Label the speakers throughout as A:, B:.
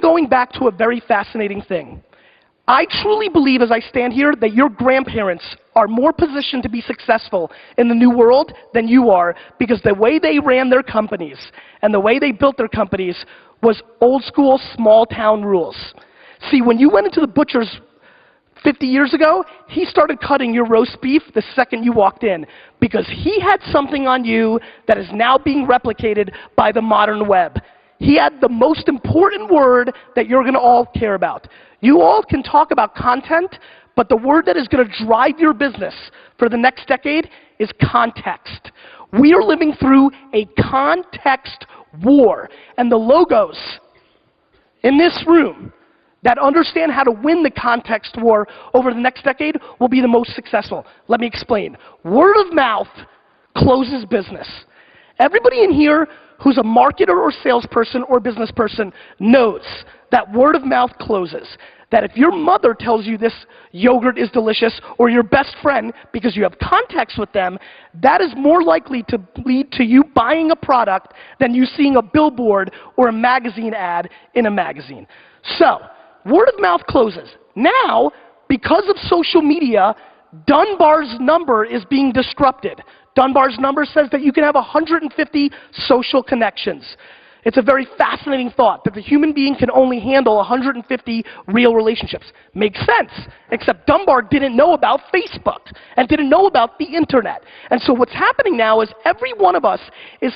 A: going back to a very fascinating thing. I truly believe as I stand here that your grandparents are more positioned to be successful in the new world than you are, because the way they ran their companies and the way they built their companies was old school small town rules. See, when you went into the butcher's 50 years ago, he started cutting your roast beef the second you walked in, because he had something on you that is now being replicated by the modern web. He had the most important word that you're going to all care about. You all can talk about content, but the word that is going to drive your business for the next decade is context. We are living through a context war, and the logos in this room that understand how to win the context war over the next decade will be the most successful. Let me explain. Word of mouth closes business. Everybody in here who's a marketer or salesperson or business person knows that word of mouth closes. That if your mother tells you this yogurt is delicious, or your best friend, because you have context with them, that is more likely to lead to you buying a product than you seeing a billboard or a magazine ad in a magazine. So, word of mouth closes. Now, because of social media, Dunbar's number is being disrupted. Dunbar's number says that you can have 150 social connections. It's a very fascinating thought that the human being can only handle 150 real relationships. Makes sense, except Dunbar didn't know about Facebook and didn't know about the internet. And so what's happening now is every one of us is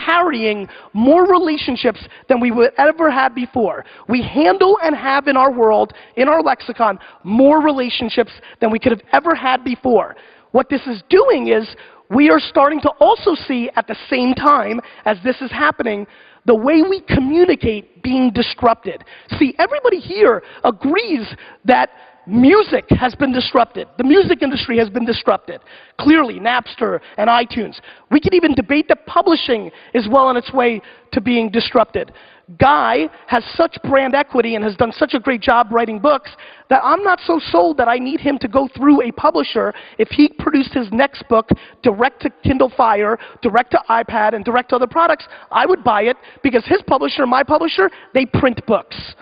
A: carrying more relationships than we would ever have before. We handle and have in our world, in our lexicon, more relationships than we could have ever had before. What this is doing is we are starting to also see at the same time as this is happening, the way we communicate being disrupted. See, everybody here agrees that music has been disrupted. The music industry has been disrupted. Clearly, Napster and iTunes. We could even debate that publishing is well on its way to being disrupted. Guy has such brand equity and has done such a great job writing books that I'm not so sold that I need him to go through a publisher. If he produced his next book direct to Kindle Fire, direct to iPad, and direct to other products, I would buy it, because his publisher, my publisher, they print books.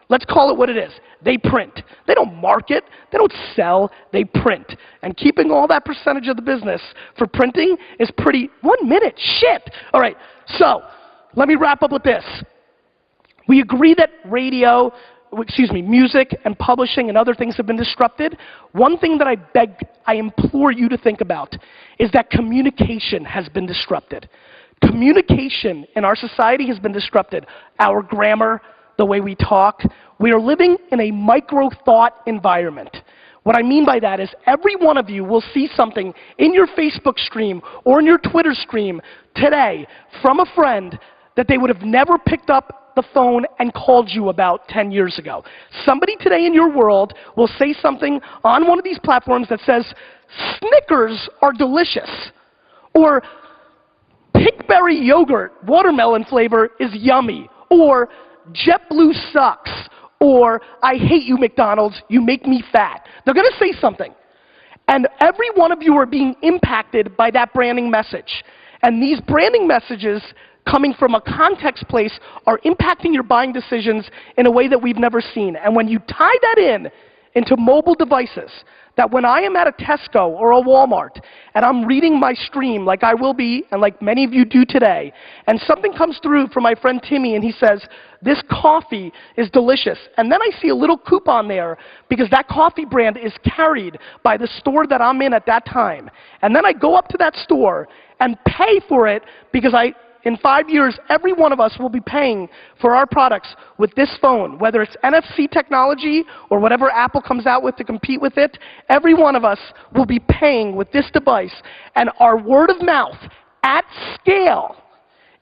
A: Let's call it what it is. They print. They don't market. They don't sell. They print. And keeping all that percentage of the business for printing is pretty, 1 minute, shit. All right, so let me wrap up with this. We agree that music and publishing and other things have been disrupted. One thing that I implore you to think about is that communication has been disrupted. Communication in our society has been disrupted. Our grammar, the way we talk. We are living in a micro-thought environment. What I mean by that is every one of you will see something in your Facebook stream or in your Twitter stream today from a friend that they would have never picked up the phone and called you about 10 years ago. Somebody today in your world will say something on one of these platforms that says, Snickers are delicious, or pickberry yogurt, watermelon flavor is yummy, or JetBlue sucks, or I hate you McDonald's, you make me fat. They're gonna say something. And every one of you are being impacted by that branding message. And these branding messages coming from a context place are impacting your buying decisions in a way that we've never seen. And when you tie that into mobile devices, that when I am at a Tesco or a Walmart and I'm reading my stream like I will be and like many of you do today, and something comes through from my friend Timmy and he says, this coffee is delicious, and then I see a little coupon there because that coffee brand is carried by the store that I'm in at that time, and then I go up to that store and pay for it because in 5 years, every one of us will be paying for our products with this phone, whether it's NFC technology or whatever Apple comes out with to compete with it. Every one of us will be paying with this device, and our word of mouth at scale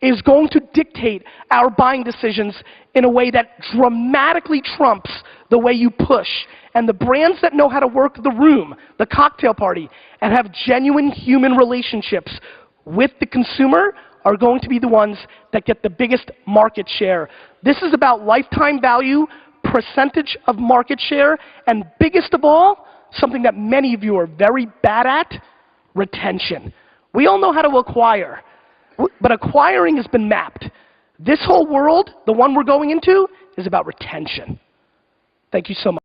A: is going to dictate our buying decisions in a way that dramatically trumps the way you push. And the brands that know how to work the room, the cocktail party, and have genuine human relationships with the consumer are going to be the ones that get the biggest market share. This is about lifetime value, percentage of market share, and biggest of all, something that many of you are very bad at, retention. We all know how to acquire, but acquiring has been mapped. This whole world, the one we're going into, is about retention. Thank you so much.